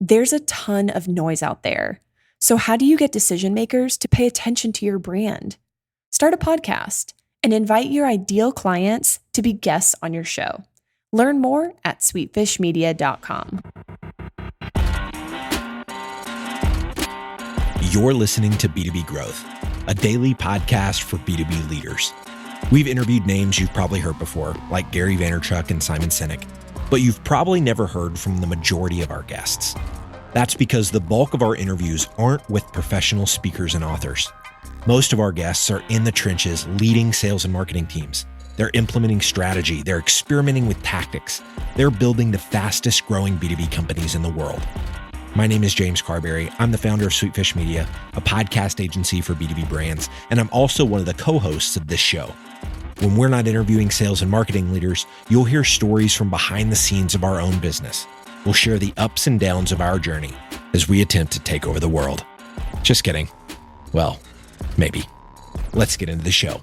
There's a ton of noise out there. So how do you get decision makers to pay attention to your brand? Start a podcast and invite your ideal clients to be guests on your show. Learn more at sweetfishmedia.com. You're listening to B2B Growth, a daily podcast for B2B leaders. We've interviewed names you've probably heard before, like Gary Vaynerchuk and Simon Sinek, but you've probably never heard from the majority of our guests. That's because the bulk of our interviews aren't with professional speakers and authors. Most of our guests are in the trenches leading sales and marketing teams. They're implementing strategy. They're experimenting with tactics. They're building the fastest growing B2B companies in the world. My name is James Carberry. I'm the founder of Sweetfish Media, a podcast agency for B2B brands, and I'm also one of the co-hosts of this show. When we're not interviewing sales and marketing leaders, you'll hear stories from behind the scenes of our own business. We'll share the ups and downs of our journey as we attempt to take over the world. Just kidding. Well, maybe. Let's get into the show.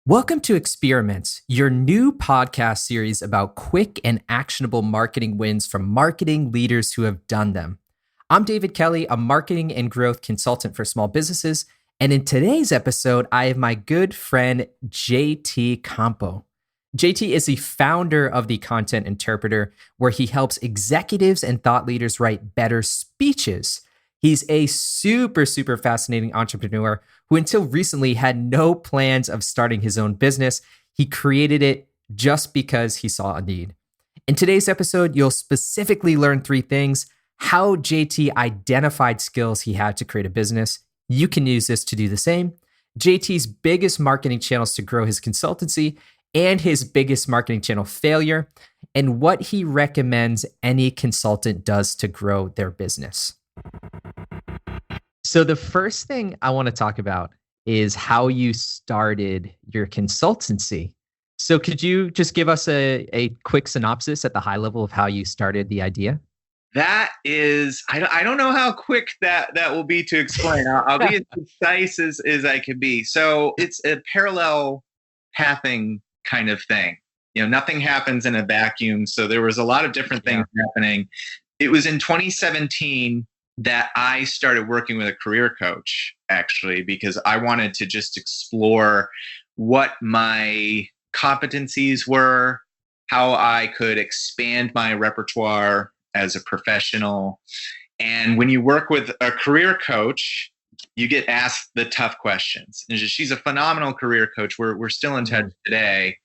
Welcome to Experiments, your new podcast series about quick and actionable marketing wins from marketing leaders who have done them. I'm David Kelly, a marketing and growth consultant for small businesses. And in today's episode, I have my good friend, JT Compeau. JT is the founder of the Content Interpreter, where he helps executives and thought leaders write better speeches. He's a super fascinating entrepreneur who until recently had no plans of starting his own business. He created it just because he saw a need. In today's episode, you'll specifically learn 3 things: how JT identified skills he had to create a business. You can use this to do the same. JT's biggest marketing channels to grow his consultancy and his biggest marketing channel failure, and what he recommends any consultant does to grow their business. So the first thing I want to talk about is how you started your consultancy. So could you just give us a quick synopsis at the high level of how you started the idea? That is, I don't know how quick that will be to explain. I'll be as concise as I can be. So it's a parallel pathing kind of thing. Nothing happens in a vacuum. So there was a lot of different things happening. It was in 2017 that I started working with a career coach, actually, because I wanted to just explore what my competencies were, how I could expand my repertoire as a professional. And when you work with a career coach, you get asked the tough questions. And she's a phenomenal career coach. We're still in touch today.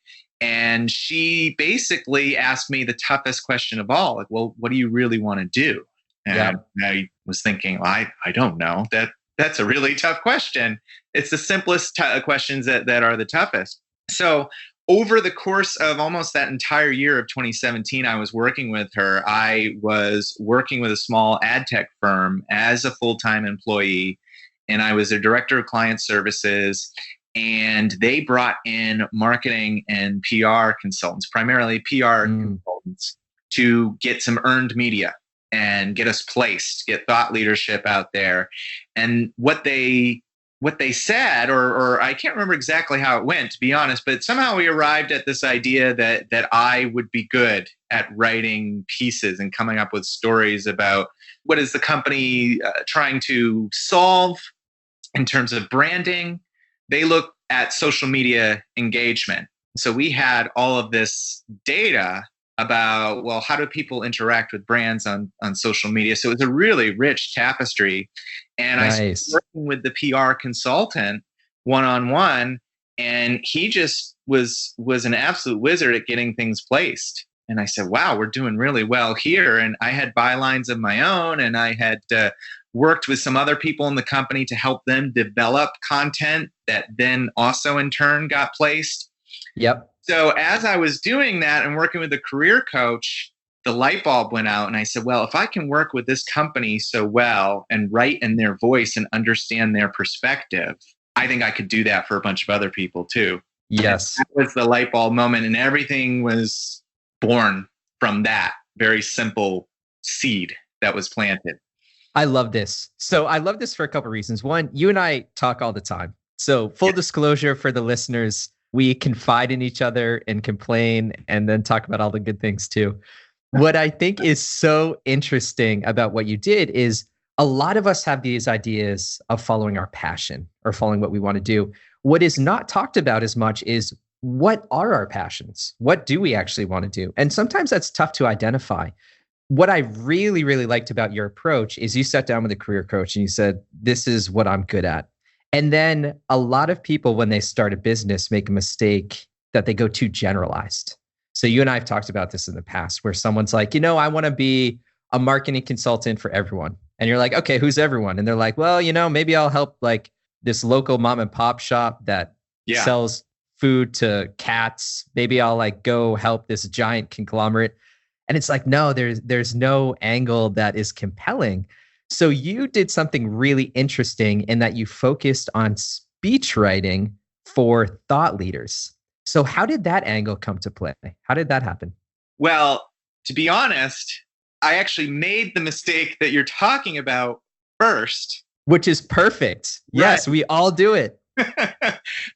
And she basically asked me the toughest question of all, like, well, what do you really want to do? And I was thinking, well, I don't know. That's a really tough question. It's the simplest questions that are the toughest. So over the course of almost that entire year of 2017, I was working with her. I was working with a small ad tech firm as a full-time employee, and I was their director of client services. And they brought in marketing and PR consultants, primarily PR consultants, to get some earned media and get us placed, get thought leadership out there. And what they said, or I can't remember exactly how it went, to be honest, but somehow we arrived at this idea that I would be good at writing pieces and coming up with stories about what is the company trying to solve in terms of branding. They look at social media engagement. So we had all of this data about, well, how do people interact with brands on social media? So it was a really rich tapestry. And I started working with the PR consultant one-on-one, and he just was an absolute wizard at getting things placed. And I said, wow, we're doing really well here. And I had bylines of my own, and I had worked with some other people in the company to help them develop content that then also in turn got placed. Yep. So as I was doing that and working with the career coach, the light bulb went out, and I said, well, if I can work with this company so well and write in their voice and understand their perspective, I think I could do that for a bunch of other people too. Yes. And that was the light bulb moment, and everything was born from that very simple seed that was planted. I love this. So I love this for a couple of reasons. One, you and I talk all the time. So full disclosure for the listeners, We confide in each other and complain and then talk about all the good things too. What I think is so interesting about what you did is a lot of us have these ideas of following our passion or following what we want to do. What is not talked about as much is what are our passions? What do we actually want to do? And sometimes that's tough to identify. What I really, really liked about your approach is you sat down with a career coach and you said, this is what I'm good at. And then a lot of people, when they start a business, make a mistake that they go too generalized. So you and I have talked about this in the past where someone's like, I want to be a marketing consultant for everyone. And you're like, okay, who's everyone? And they're like, well, maybe I'll help like this local mom and pop shop that sells food to cats. Maybe I'll like go help this giant conglomerate. And it's like, no, there's no angle that is compelling. So you did something really interesting in that you focused on speech writing for thought leaders. So how did that angle come to play? How did that happen? Well, to be honest, I actually made the mistake that you're talking about first. Which is perfect. Right. Yes, we all do it.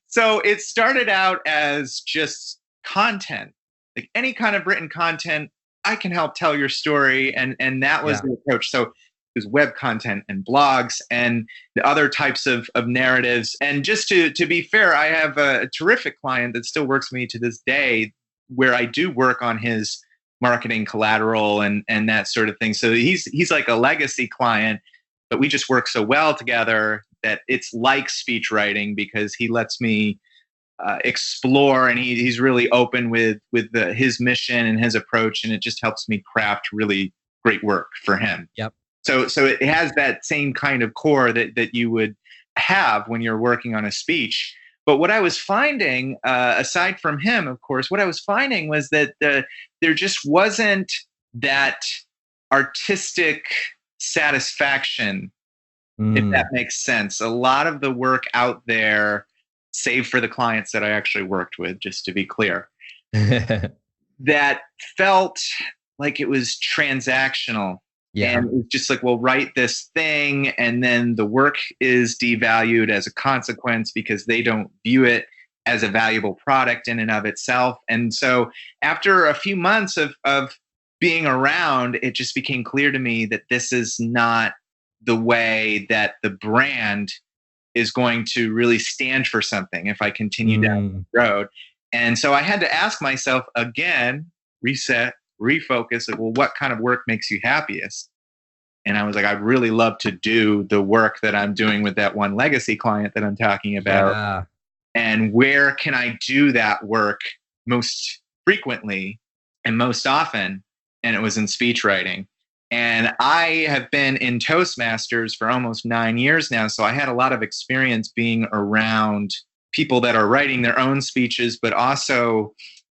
So it started out as just content, like any kind of written content. I can help tell your story. And that was the approach. So it was web content and blogs and the other types of narratives. And just to be fair, I have a terrific client that still works with me to this day where I do work on his marketing collateral and that sort of thing. So he's like a legacy client, but we just work so well together that it's like speech writing because he lets me explore, and he's really open with his mission and his approach, and it just helps me craft really great work for him. Yep. So it has that same kind of core that you would have when you're working on a speech. But what I was finding, aside from him, of course, what I was finding was that there just wasn't that artistic satisfaction, if that makes sense. A lot of the work out there, save for the clients that I actually worked with, just to be clear, that felt like it was transactional. Yeah. And it was just like, well, write this thing, and then the work is devalued as a consequence because they don't view it as a valuable product in and of itself. And so after a few months of being around, it just became clear to me that this is not the way that the brand is going to really stand for something if I continue down the road. And so I had to ask myself again, reset, refocus, like, well, what kind of work makes you happiest? And I was like, I'd really love to do the work that I'm doing with that one legacy client that I'm talking about. Yeah. And where can I do that work most frequently and most often? And it was in speech writing. And I have been in Toastmasters for almost 9 years now. So I had a lot of experience being around people that are writing their own speeches, but also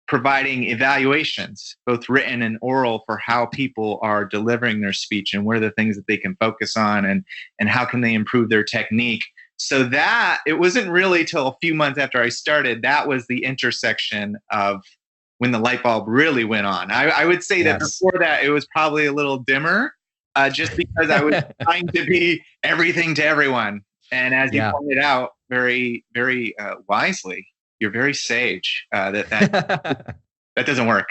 providing evaluations, both written and oral, for how people are delivering their speech and what are the things that they can focus on and how can they improve their technique. So that it wasn't really till a few months after I started, that was the intersection of when the light bulb really went on. I would say that before that, it was probably a little dimmer, just because I was trying to be everything to everyone. And as you pointed out very, very wisely, you're very sage. That doesn't work.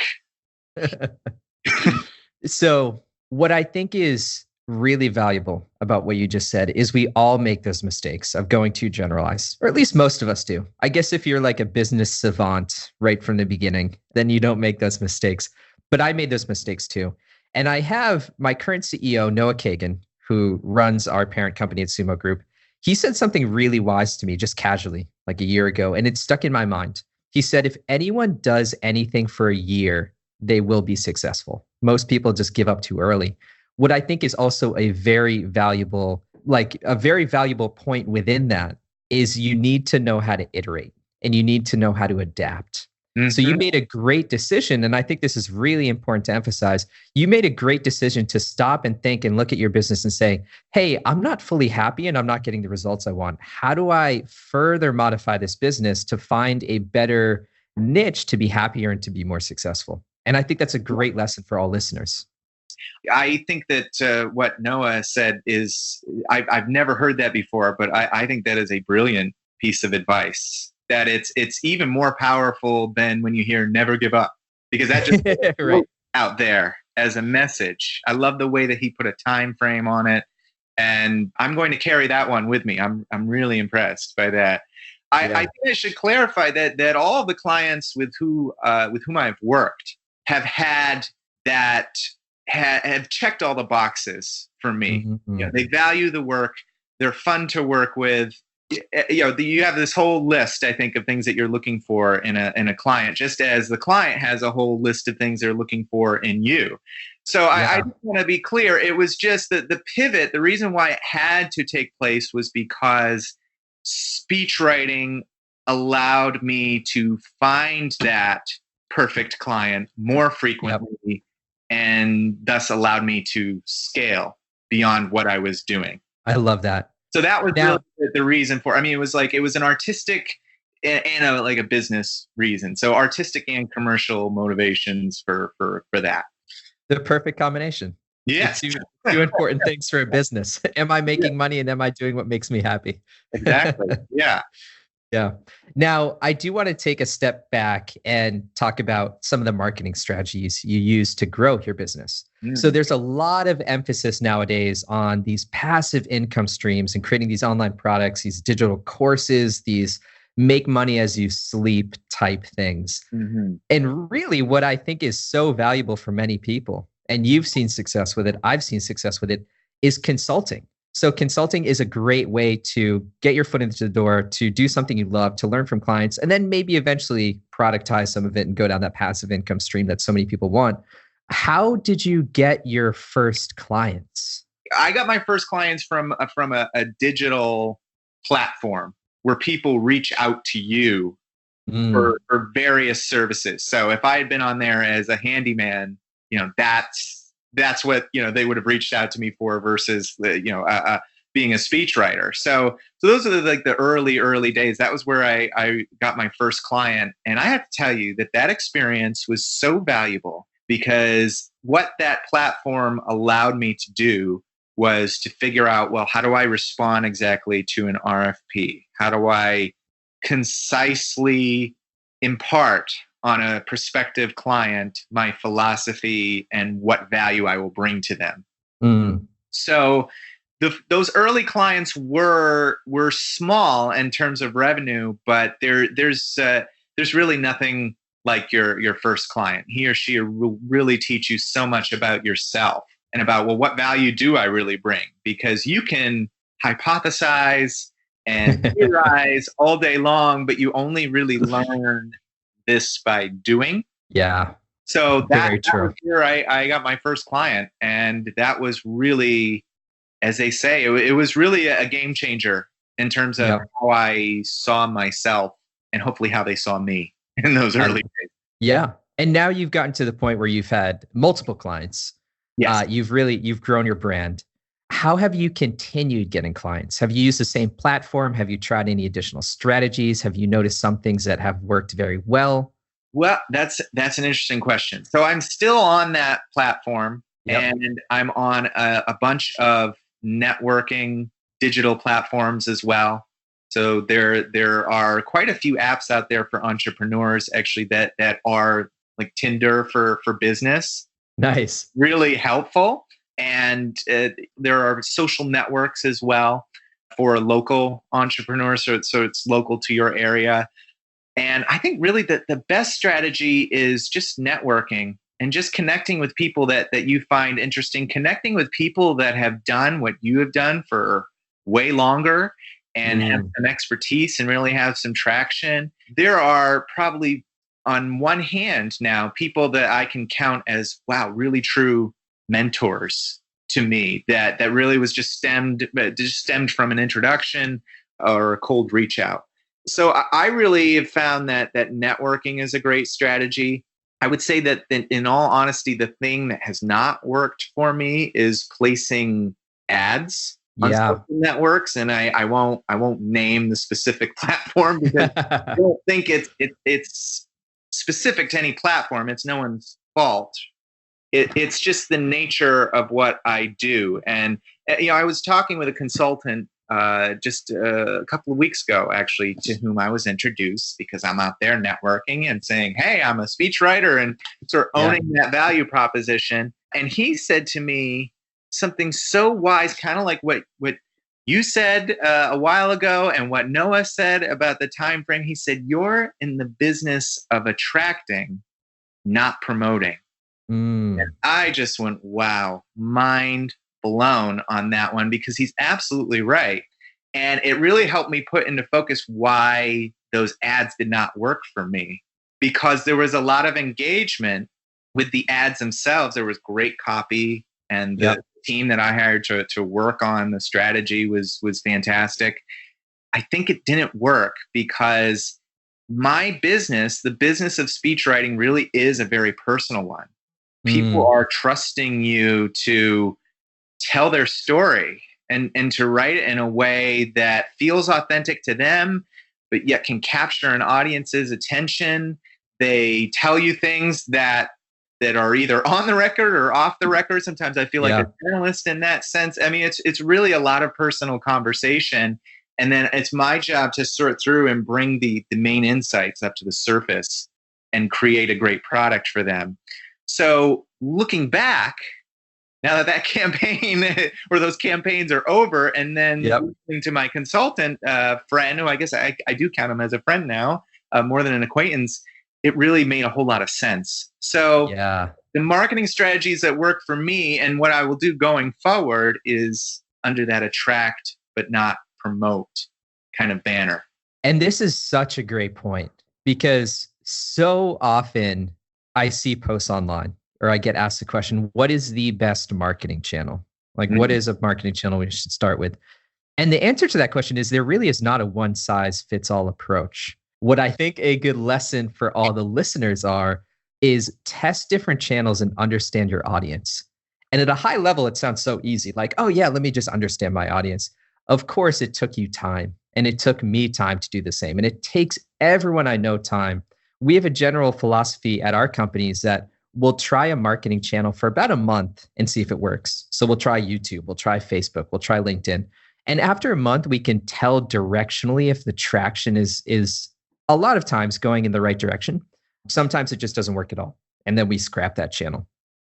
So what I think is really valuable about what you just said is we all make those mistakes of going too generalized, or at least most of us do. I guess if you're like a business savant right from the beginning, then you don't make those mistakes. But I made those mistakes too. And I have my current CEO, Noah Kagan, who runs our parent company at Sumo Group. He said something really wise to me just casually, like a year ago, and it stuck in my mind. He said, if anyone does anything for a year, they will be successful. Most people just give up too early. What I think is also a very valuable point within that is you need to know how to iterate and you need to know how to adapt. Mm-hmm. So you made a great decision, and I think this is really important to emphasize. You made a great decision to stop and think and look at your business and say, hey, I'm not fully happy and I'm not getting the results I want. How do I further modify this business to find a better niche to be happier and to be more successful? And I think that's a great lesson for all listeners. I think that what Noah said is, I've never heard that before, but I think that is a brilliant piece of advice. that it's even more powerful than when you hear never give up, because that just Right. out there as a message. I love the way that he put a time frame on it, and I'm going to carry that one with me. I'm really impressed by that. I Yeah. think I should clarify that all of the clients with whom I've worked have had that have checked all the boxes for me. Mhm. They value the work. They're fun to work with. You have this whole list, I think, of things that you're looking for in a client, just as the client has a whole list of things they're looking for in you. So I just want to be clear. It was just that the pivot, the reason why it had to take place was because speech writing allowed me to find that perfect client more frequently, and thus allowed me to scale beyond what I was doing. I love that. So that was Now, really the reason for. I mean, it was an artistic and a business reason. So artistic and commercial motivations for that. the perfect combination. Yes, Two important things for a business. Am I making money, and am I doing what makes me happy? exactly. Yeah. Yeah. Now, I do want to take a step back and talk about some of the marketing strategies you use to grow your business. So there's a lot of emphasis nowadays on these passive income streams and creating these online products, these digital courses, these make money as you sleep type things. Mm-hmm. And really what I think is so valuable for many people, and you've seen success with it, I've seen success with it, is consulting. So consulting is a great way to get your foot into the door, to do something you love, to learn from clients, and then maybe eventually productize some of it and go down that passive income stream that so many people want. How did you get your first clients? I got my first clients from a digital platform where people reach out to you for various services. So if I had been on there as a handyman, that's what they would have reached out to me for, versus being a speechwriter. So those are the early days. That was where I got my first client, and I have to tell you that experience was so valuable, because what that platform allowed me to do was to figure out, well, how do I respond exactly to an RFP? How do I concisely impart on a prospective client my philosophy and what value I will bring to them? So those early clients were small in terms of revenue, but there's really nothing like your first client. He or she will really teach you so much about yourself and about, well, what value do I really bring? Because you can hypothesize and theorize all day long, but you only really learn this by doing. Yeah. So that was where I got my first client, and that was really, as they say, it was really a game changer in terms of how I saw myself, and hopefully how they saw me in those early days. Yeah. And now you've gotten to the point where you've had multiple clients. Yes. You've grown your brand. How have you continued getting clients? Have you used the same platform? Have you tried any additional strategies? Have you noticed some things that have worked very well? Well, that's an interesting question. So I'm still on that platform, and I'm on a bunch of networking digital platforms as well. So there are quite a few apps out there for entrepreneurs, actually, that are like Tinder for business. Nice. Really helpful. And there are social networks as well for local entrepreneurs. So it's local to your area. And I think really that the best strategy is just networking and just connecting with people that you find interesting, connecting with people that have done what you have done for way longer and have some expertise and really have some traction. There are probably, on one hand now, people that I can count as, wow, really true mentors to me, that really was just stemmed from an introduction or a cold reach out. So I really have found that networking is a great strategy. I would say that in all honesty, the thing that has not worked for me is placing ads on social networks, and I won't name the specific platform, because I don't think it's specific to any platform. It's no one's fault. It's just the nature of what I do. And I was talking with a consultant just a couple of weeks ago, actually, to whom I was introduced because I'm out there networking and saying, hey, I'm a speechwriter, and sort of owning that value proposition. And he said to me something so wise, kind of like what you said a while ago and what Noah said about the time frame. He said, you're in the business of attracting, not promoting. And I just went, wow, mind blown on that one, because he's absolutely right. And it really helped me put into focus why those ads did not work for me, because there was a lot of engagement with the ads themselves. There was great copy, and the team that I hired to work on the strategy was fantastic. I think it didn't work because my business, the business of speech writing, really is a very personal one. People are trusting you to tell their story and to write it in a way that feels authentic to them, but yet can capture an audience's attention. They tell you things that are either on the record or off the record. Sometimes I feel like a journalist in that sense. I mean, it's really a lot of personal conversation. And then it's my job to sort through and bring the main insights up to the surface and create a great product for them. So looking back, now that campaign or those campaigns are over, and then listening to my consultant friend, who I guess I do count him as a friend now, more than an acquaintance, it really made a whole lot of sense. So the marketing strategies that work for me and what I will do going forward is under that attract but not promote kind of banner. And this is such a great point, because so often I see posts online, or I get asked the question, what is the best marketing channel? Like, what is a marketing channel we should start with? And the answer to that question is there really is not a one size fits all approach. What I think a good lesson for all the listeners is test different channels and understand your audience. And at a high level, it sounds so easy. Like, oh yeah, let me just understand my audience. Of course, it took you time, and it took me time to do the same. And it takes everyone I know time. We have a general philosophy at our companies that we'll try a marketing channel for about a month and see if it works. So we'll try YouTube, we'll try Facebook, we'll try LinkedIn. And after a month, we can tell directionally if the traction is a lot of times going in the right direction. Sometimes it just doesn't work at all. And then we scrap that channel.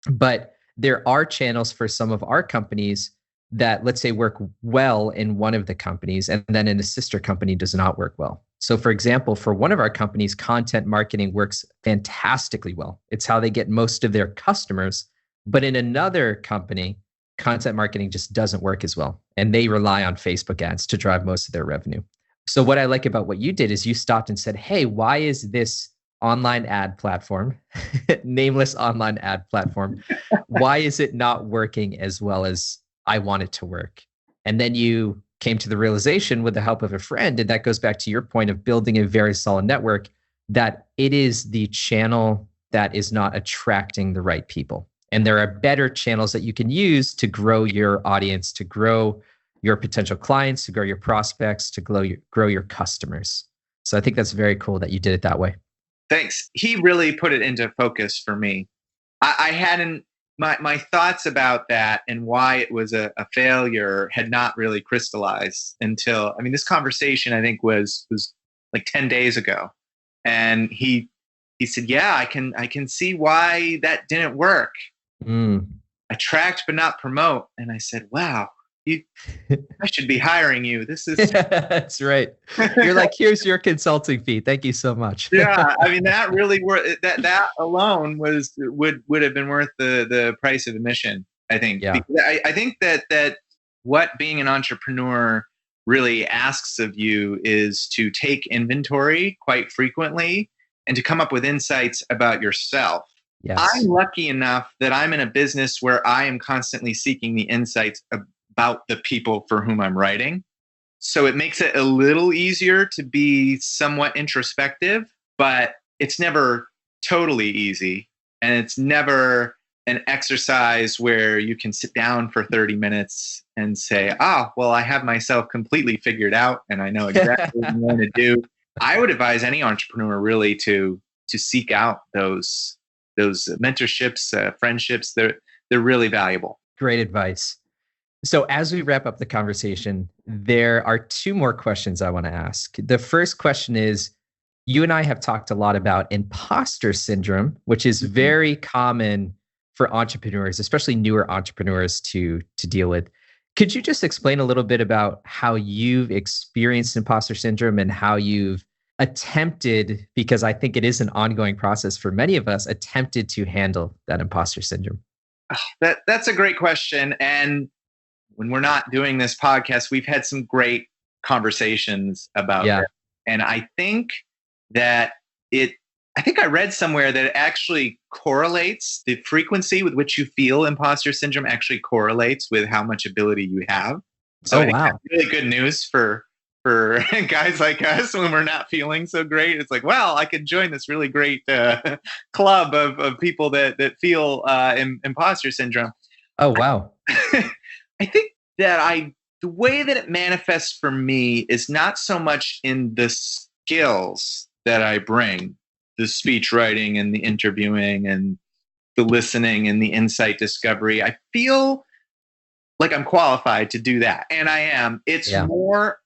But there are channels for some of our companies that, let's say, work well in one of the companies, and then in a sister company does not work well. So for example, for one of our companies, content marketing works fantastically well. It's how they get most of their customers. But in another company, content marketing just doesn't work as well. And they rely on Facebook ads to drive most of their revenue. So what I like about what you did is you stopped and said, hey, why is this online ad platform, nameless online ad platform, why is it not working as well as I want it to work? And then you came to the realization with the help of a friend, and that goes back to your point of building a very solid network, that it is the channel that is not attracting the right people. And there are better channels that you can use to grow your audience, to grow your potential clients, to grow your prospects, to grow your customers. So I think that's very cool that you did it that way. Thanks. He really put it into focus for me. I hadn't, my thoughts about that and why it was a failure had not really crystallized until, I mean, this conversation I think was like 10 days ago. And he said, yeah, I can see why that didn't work. Attract but not promote. And I said, wow, I should be hiring you. This is that's right. You're like, here's your consulting fee. Thank you so much. Yeah, I mean that really that alone would have been worth the price of admission. I think. Yeah. I think that what being an entrepreneur really asks of you is to take inventory quite frequently and to come up with insights about yourself. Yes. I'm lucky enough that I'm in a business where I am constantly seeking the insights about the people for whom I'm writing. So it makes it a little easier to be somewhat introspective, but it's never totally easy. And it's never an exercise where you can sit down for 30 minutes and say, well, I have myself completely figured out and I know exactly what I'm going to do. I would advise any entrepreneur really to seek out those mentorships, friendships. They're really valuable. Great advice. So as we wrap up the conversation, there are two more questions I want to ask. The first question is, you and I have talked a lot about imposter syndrome, which is very common for entrepreneurs, especially newer entrepreneurs to deal with. Could you just explain a little bit about how you've experienced imposter syndrome and how you've attempted, because I think it is an ongoing process for many of us, attempted to handle that imposter syndrome? That's a great question. And when we're not doing this podcast, we've had some great conversations about Yeah. it. And I think that I think I read somewhere that it actually correlates, the frequency with which you feel imposter syndrome actually correlates with how much ability you have. So Oh, I think wow. that's really good news for guys like us when we're not feeling so great. It's like, well, I could join this really great club of people that feel imposter syndrome. Oh, wow. I think that the way that it manifests for me is not so much in the skills that I bring, the speech writing and the interviewing and the listening and the insight discovery. I feel like I'm qualified to do that. And I am. It's more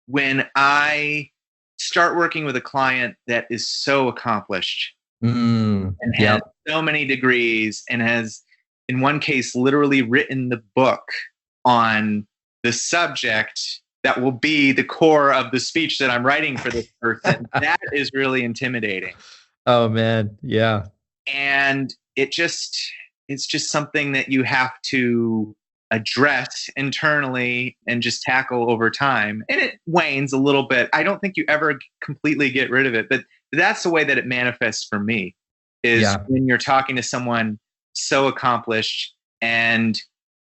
when I start working with a client that is so accomplished and has so many degrees and has, in one case, literally written the book on the subject that will be the core of the speech that I'm writing for this person. That is really intimidating. Oh, man. Yeah. And it's just something that you have to address internally and just tackle over time. And it wanes a little bit. I don't think you ever completely get rid of it, but that's the way that it manifests for me is when you're talking to someone so accomplished. And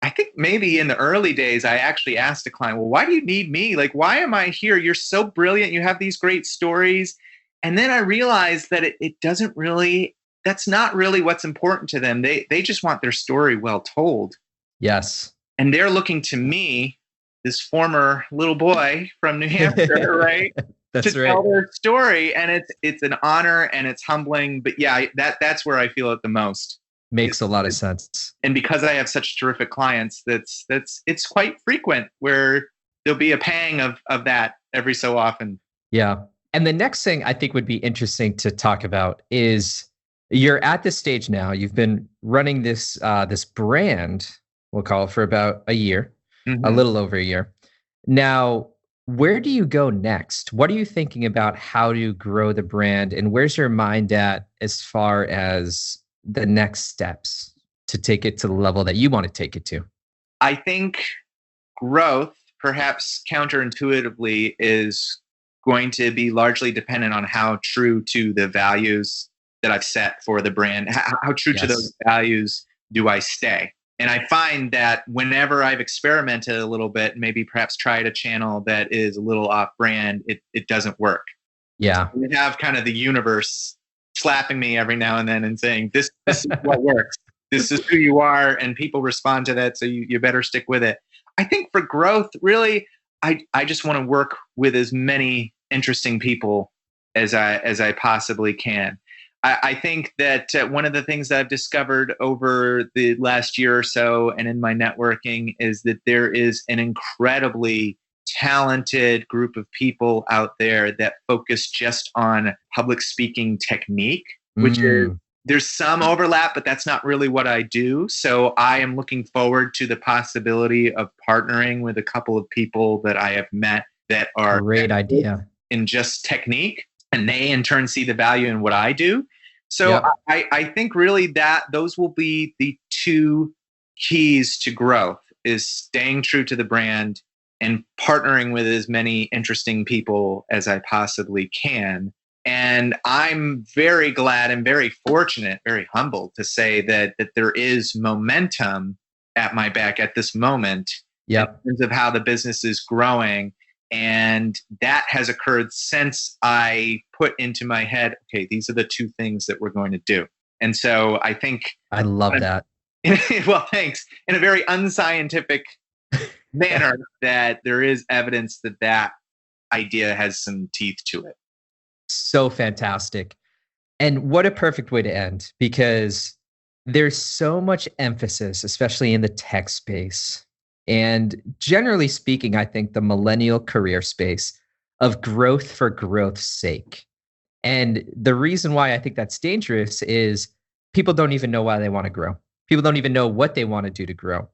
I think maybe in the early days, I actually asked a client, well, why do you need me? Like, why am I here? You're so brilliant. You have these great stories. And then I realized that it doesn't really, that's not really what's important to them. They just want their story well told. Yes. And they're looking to me, this former little boy from New Hampshire, right? That's to right. tell their story. And it's an honor and it's humbling. But yeah, that's where I feel it the most. Makes a lot of sense. And because I have such terrific clients, it's quite frequent where there'll be a pang of that every so often. Yeah. And the next thing I think would be interesting to talk about is you're at this stage now. You've been running this this brand, we'll call it, for about a year, a little over a year. Now, where do you go next? What are you thinking about how to grow the brand, and where's your mind at as far as the next steps to take it to the level that you want to take it to? I think growth, perhaps counterintuitively, is going to be largely dependent on how true to the values that I've set for the brand. How true to those values do I stay? And I find that whenever I've experimented a little bit, maybe perhaps tried a channel that is a little off brand, it doesn't work. Yeah. We have kind of the universe slapping me every now and then and saying, this is what works. This is who you are. And people respond to that. So you better stick with it. I think for growth, really, I just want to work with as many interesting people as I possibly can. I think that one of the things that I've discovered over the last year or so and in my networking is that there is an incredibly talented group of people out there that focus just on public speaking technique, which is, there's some overlap, but that's not really what I do. So I am looking forward to the possibility of partnering with a couple of people that I have met that are great idea in just technique, and they in turn see the value in what I do. So I think really that those will be the two keys to growth, is staying true to the brand and partnering with as many interesting people as I possibly can. And I'm very glad and very fortunate, very humbled to say that there is momentum at my back at this moment in terms of how the business is growing. And that has occurred since I put into my head, okay, these are the two things that we're going to do. And so I think I love that. Well, thanks. In a very unscientific manner, that there is evidence that idea has some teeth to it. So fantastic. And what a perfect way to end, because there's so much emphasis, especially in the tech space, And generally speaking, I think the millennial career space of growth for growth's sake. And the reason why I think that's dangerous is people don't even know why they want to grow. People don't even know what they want to do to grow.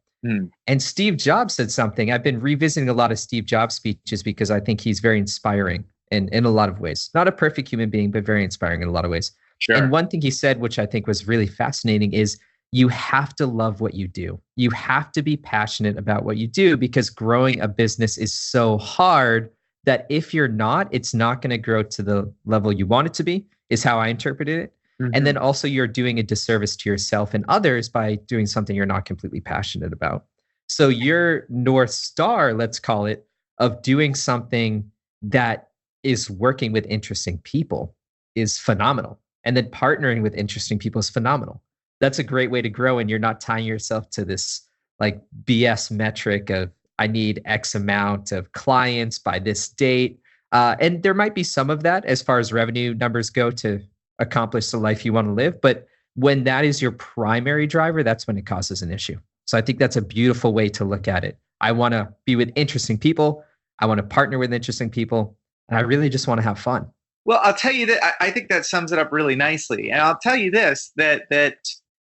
And Steve Jobs said something. I've been revisiting a lot of Steve Jobs speeches because I think he's very inspiring in a lot of ways. Not a perfect human being, but very inspiring in a lot of ways. Sure. And one thing he said, which I think was really fascinating, is you have to love what you do. You have to be passionate about what you do, because growing a business is so hard that if you're not, it's not going to grow to the level you want it to be, is how I interpreted it. And then also you're doing a disservice to yourself and others by doing something you're not completely passionate about. So your North Star, let's call it, of doing something that is working with interesting people is phenomenal. And then partnering with interesting people is phenomenal. That's a great way to grow. And you're not tying yourself to this like BS metric of I need X amount of clients by this date. And there might be some of that as far as revenue numbers go to accomplish the life you want to live. But when that is your primary driver, that's when it causes an issue. So I think that's a beautiful way to look at it. I want to be with interesting people. I want to partner with interesting people. And I really just want to have fun. Well, I'll tell you that I think that sums it up really nicely. And I'll tell you this, that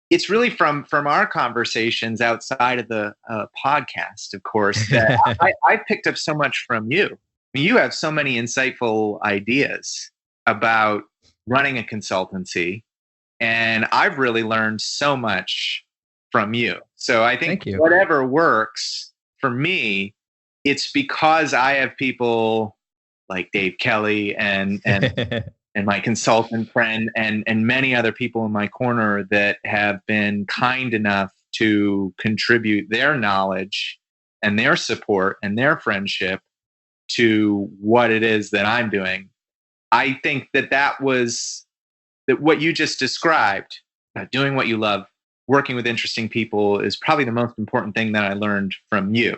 it's really from our conversations outside of the podcast, of course, that I picked up so much from you. I mean, you have so many insightful ideas about running a consultancy, and I've really learned so much from you. So I think whatever works for me, it's because I have people like Dave Kelly and my consultant friend and many other people in my corner that have been kind enough to contribute their knowledge and their support and their friendship to what it is that I'm doing. I think that what you just described, doing what you love, working with interesting people, is probably the most important thing that I learned from you.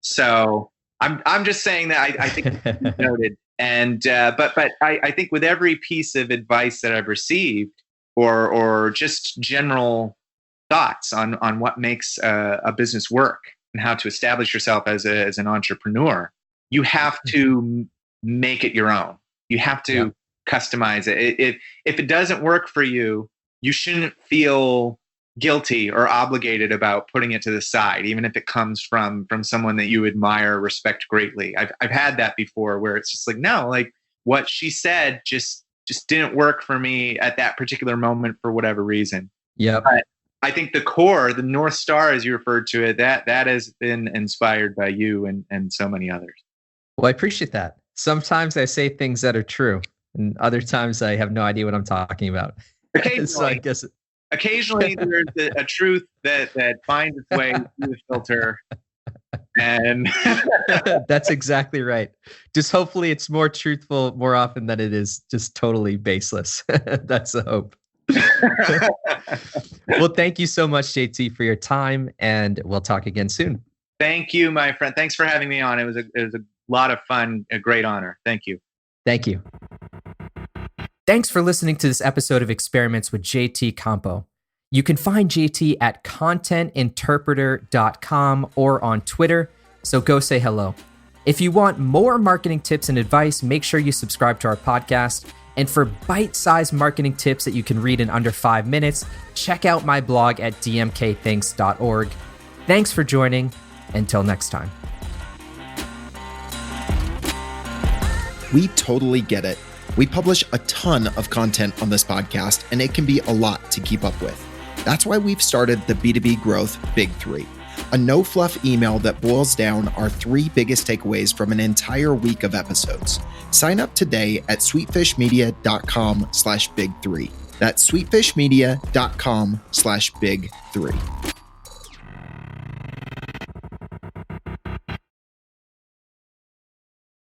So I'm just saying that I think it's noted. And but I think with every piece of advice that I've received, or just general thoughts on what makes a business work and how to establish yourself as an entrepreneur, you have to make it your own. You have to customize it. If it doesn't work for you, you shouldn't feel guilty or obligated about putting it to the side, even if it comes from someone that you admire, respect greatly. I've had that before, where it's just like, no, like what she said just didn't work for me at that particular moment for whatever reason. Yeah. But I think the core, the North Star, as you referred to it, that has been inspired by you and so many others. Well, I appreciate that. Sometimes I say things that are true, and other times I have no idea what I'm talking about. Occasionally, so I guess occasionally there's a truth that finds its way through the filter. And that's exactly right. Just hopefully it's more truthful more often than it is just totally baseless. That's the hope. Well, thank you so much, JT, for your time, and we'll talk again soon. Thank you, my friend. Thanks for having me on. It was a lot of fun, a great honor. Thank you. Thank you. Thanks for listening to this episode of Experiments with JT Compeau. You can find JT at contentinterpreter.com or on Twitter, so go say hello. If you want more marketing tips and advice, make sure you subscribe to our podcast. And for bite-sized marketing tips that you can read in under 5 minutes, check out my blog at dmkthinks.org. Thanks for joining. Until next time. We totally get it. We publish a ton of content on this podcast, and it can be a lot to keep up with. That's why we've started the B2B Growth Big 3, a no-fluff email that boils down our 3 biggest takeaways from an entire week of episodes. Sign up today at sweetfishmedia.com/big3. That's sweetfishmedia.com/big3.